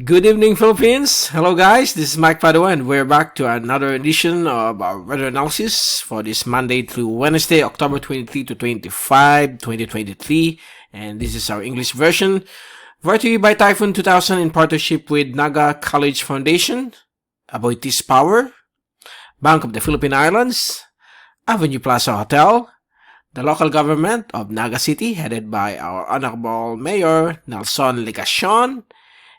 Good evening, Philippines. Hello, guys. This is Mike Padua, and we're back to another edition of our weather analysis for this Monday through Wednesday, October 23 to 25, 2023. And this is our English version, brought to you by Typhoon2000 in partnership with Naga College Foundation, Aboitiz Power, Bank of the Philippine Islands, Avenue Plaza Hotel, the local government of Naga City, headed by our Honorable Mayor Nelson Ligacion,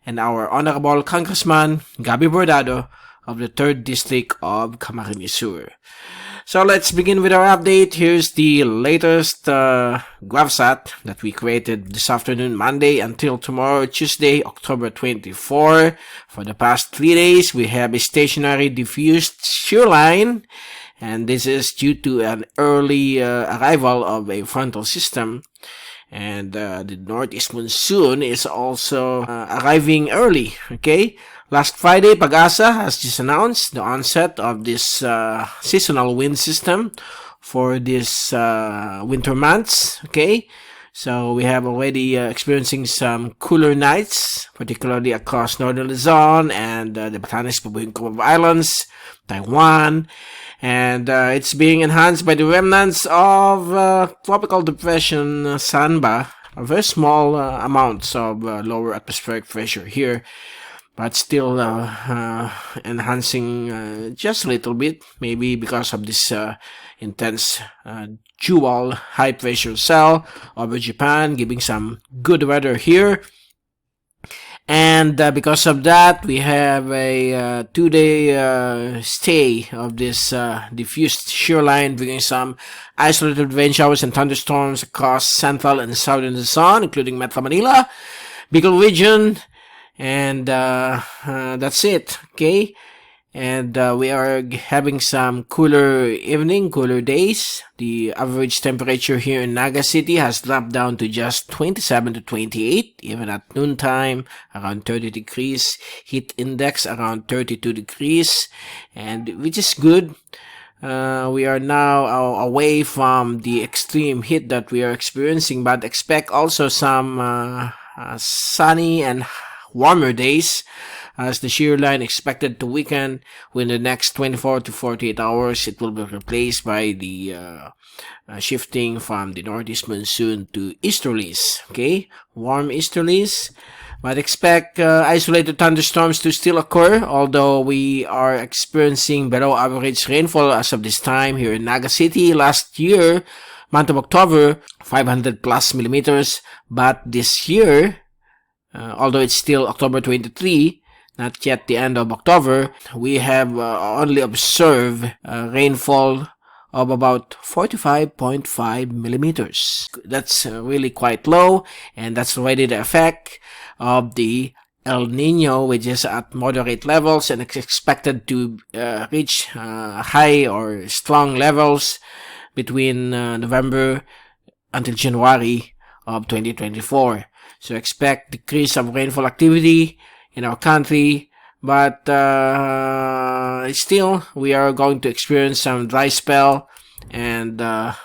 and our Honorable Congressman Gabi Bordado of the 3rd District of Camarines Sur. So let's begin with our update. Here's the latest GovSat that we created this afternoon, Monday until tomorrow, Tuesday, October 24. For the past 3 days, we have a stationary diffused shear line, and this is due to an early arrival of a frontal system. And the Northeast Monsoon is also arriving early, okay? Last Friday, Pag-asa has just announced the onset of this seasonal wind system for this winter months, okay? So we have already experiencing some cooler nights, particularly across Northern Luzon and the Batanes-Babuyan Islands, Taiwan. And it's being enhanced by the remnants of tropical depression Sanba, a very small amounts of lower atmospheric pressure here, but still enhancing just a little bit, maybe because of this intense dual high pressure cell over Japan, giving some good weather here. And because of that, we have a 2-day stay of this diffused shear line, bringing some isolated rain showers and thunderstorms across Central and Southern Luzon, including Metro Manila, Bicol region, and that's it, okay? And we are having some cooler evening, cooler days. The average temperature here in Naga City has dropped down to just 27 to 28, even at noontime, around 30 degrees. Heat index around 32 degrees, and which is good. We are now away from the extreme heat that we are experiencing, but expect also some sunny and warmer days, as the shear line expected to weaken within the next 24 to 48 hours. It will be replaced by the shifting from the Northeast Monsoon to easterlies, okay? Warm easterlies, but expect isolated thunderstorms to still occur, although we are experiencing below average rainfall as of this time here in Naga City. Last year, month of October, 500 plus millimeters, but this year, although it's still October 23, not yet the end of October, we have only observed rainfall of about 45.5 millimeters. That's really quite low, and that's already the effect of the El Nino, which is at moderate levels and is expected to reach high or strong levels between November until January of 2024. So expect decrease of rainfall activity in our country, but still we are going to experience some dry spell and drought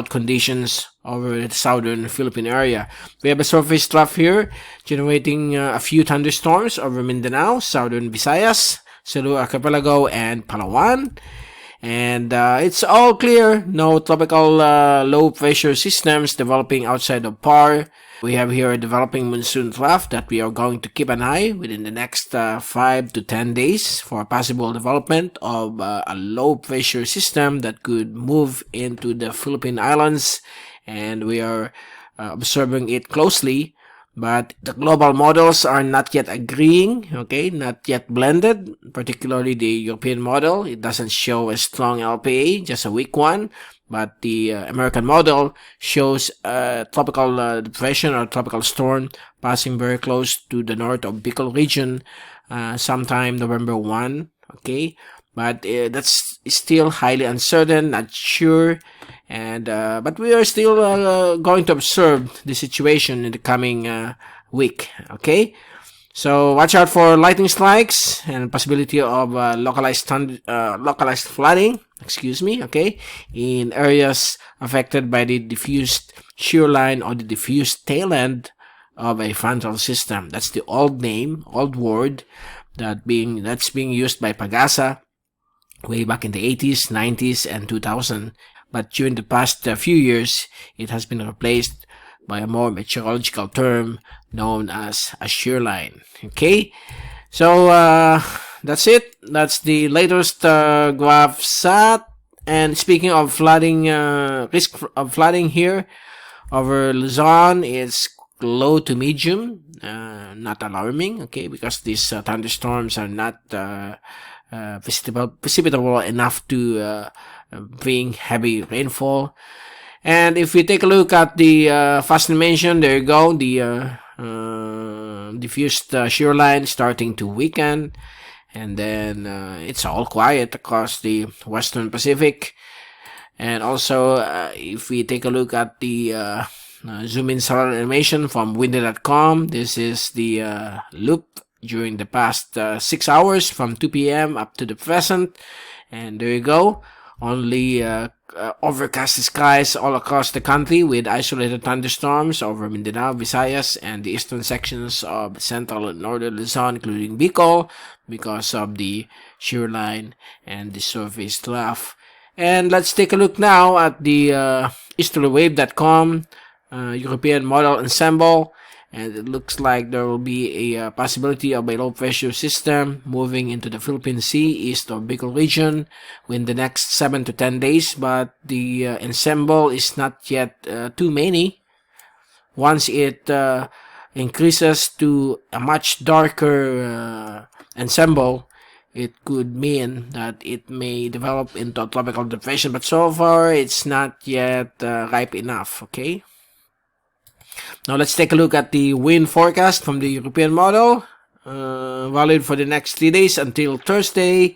conditions over the southern Philippine area. We have a surface trough here generating a few thunderstorms over Mindanao, southern Visayas, Sulu Archipelago, and Palawan. And it's all clear. No tropical low pressure systems developing outside of PAR. We have here a developing monsoon trough that we are going to keep an eye within the next 5 to 10 days for a possible development of a low pressure system that could move into the Philippine Islands, and we are observing it closely. But the global models are not yet agreeing, okay, not yet blended, particularly the European model. It doesn't show a strong LPA, just a weak one. But the American model shows a tropical depression or tropical storm passing very close to the north of Bicol region sometime November 1, okay? But that's still highly uncertain, not sure. And but we are still going to observe the situation in the coming week, okay? So watch out for lightning strikes and possibility of localized flooding, okay, in areas affected by the diffused shear line or the diffused tail end of a frontal system. That's the old name, old word that's being used by Pagasa way back in the 80s, 90s, and 2000. But during the past few years, it has been replaced by a more meteorological term known as a shear line. Okay, so that's it. That's the latest graph sat. And speaking of flooding, risk of flooding here over Luzon is low to medium, not alarming. Okay, because these thunderstorms are not precipitable enough to bring heavy rainfall. And if we take a look at the fast animation, there you go, the diffused shear line starting to weaken, and then it's all quiet across the Western Pacific. And also, if we take a look at the zoom in solar animation from windy.com, this is the loop during the past 6 hours from 2 p.m. up to the present. And there you go, only overcast skies all across the country with isolated thunderstorms over Mindanao, Visayas, and the eastern sections of Central and Northern Luzon, including Bicol, because of the shear line and the surface trough. And let's take a look now at the easterlywave.com European model ensemble. And it looks like there will be a possibility of a low-pressure system moving into the Philippine Sea east of Bicol region within the next 7 to 10 days. But the ensemble is not yet too many. Once it increases to a much darker ensemble, it could mean that it may develop into a tropical depression. But so far, it's not yet ripe enough, okay? Now let's take a look at the wind forecast from the European model, valid for the next 3 days until Thursday.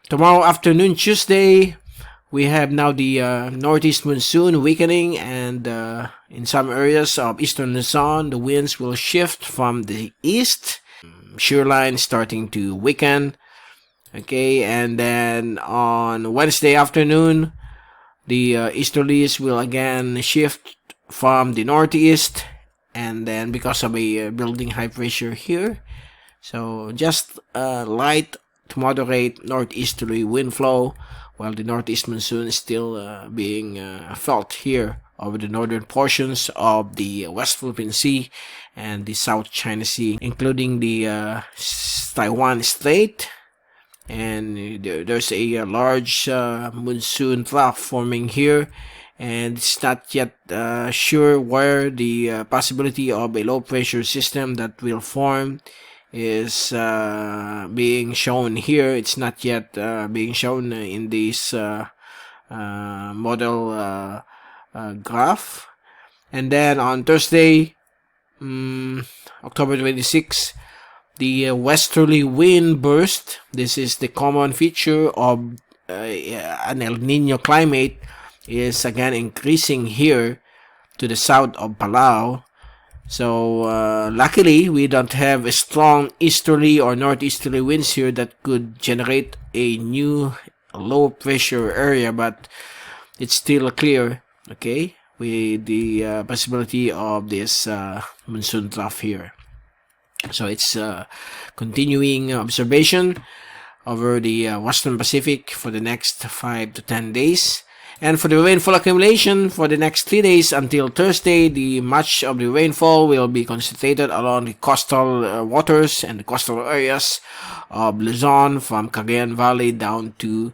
Tomorrow afternoon, Tuesday, we have now the Northeast Monsoon weakening, and in some areas of eastern Luzon, the winds will shift from the east. Shear line starting to weaken. Okay, and then on Wednesday afternoon, the easterlies will again shift from the northeast, and then because of a building high pressure here, so just light to moderate northeasterly wind flow, while the northeast monsoon is still being felt here over the northern portions of the West Philippine Sea and the South China Sea, including the Taiwan Strait. And there's a large monsoon trough forming here, and it's not yet sure where the possibility of a low pressure system that will form is being shown here. It's not yet being shown in this model graph. And then on Thursday, October 26, the westerly wind burst. This is the common feature of an El Nino climate, is again increasing here to the south of Palau. So luckily we don't have a strong easterly or northeasterly winds here that could generate a new low pressure area, but it's still clear, okay, with the possibility of this monsoon trough here. So it's continuing observation over the Western Pacific for the next 5 to 10 days. And for the rainfall accumulation for the next 3 days until Thursday, the much of the rainfall will be concentrated along the coastal waters and the coastal areas of Luzon, from Cagayan Valley down to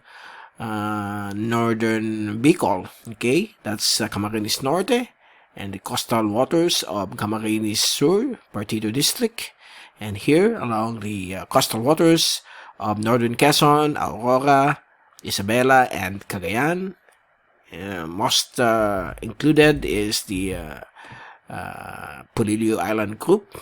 northern Bicol. Okay, that's Camarines Norte, and the coastal waters of Camarines Sur, Partido District, and here along the coastal waters of northern Quezon, Aurora, Isabela, and Cagayan. Most included is the Panahon Island Group,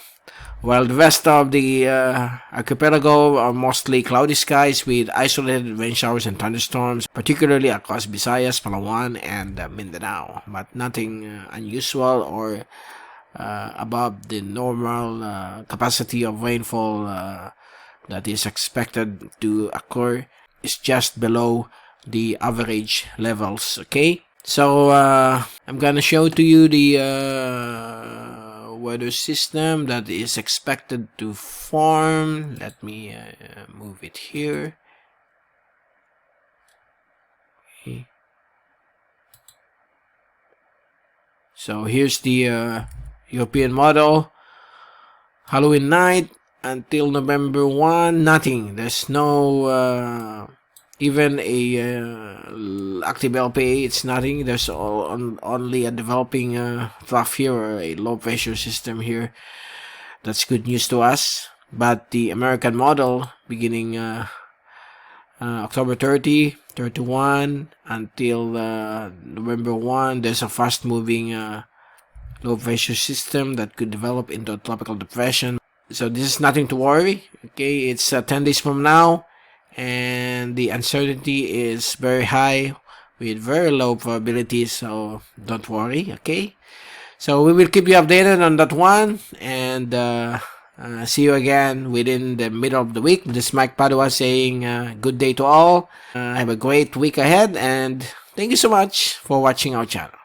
while the rest of the archipelago are mostly cloudy skies with isolated rain showers and thunderstorms, particularly across Visayas, Palawan, and Mindanao, but nothing unusual or above the normal capacity of rainfall that is expected to occur. Is just below the average levels. Okay, so I'm gonna show to you the weather system that is expected to form. Let me move it here. Okay. So here's the European model. Halloween night until November 1, nothing. There's no even a active LPA. It's nothing. There's only a developing trough here, or a low pressure system here. That's good news to us. But the American model, beginning October 30, 31 until November 1, there's a fast moving low pressure system that could develop into a tropical depression. So this is nothing to worry. Okay, it's 10 days from now, and the uncertainty is very high with very low probability, so don't worry. Okay, so we will keep you updated on that one, and see you again within the middle of the week. This is Mike Padua saying good day to all. Have a great week ahead, and thank you so much for watching our channel.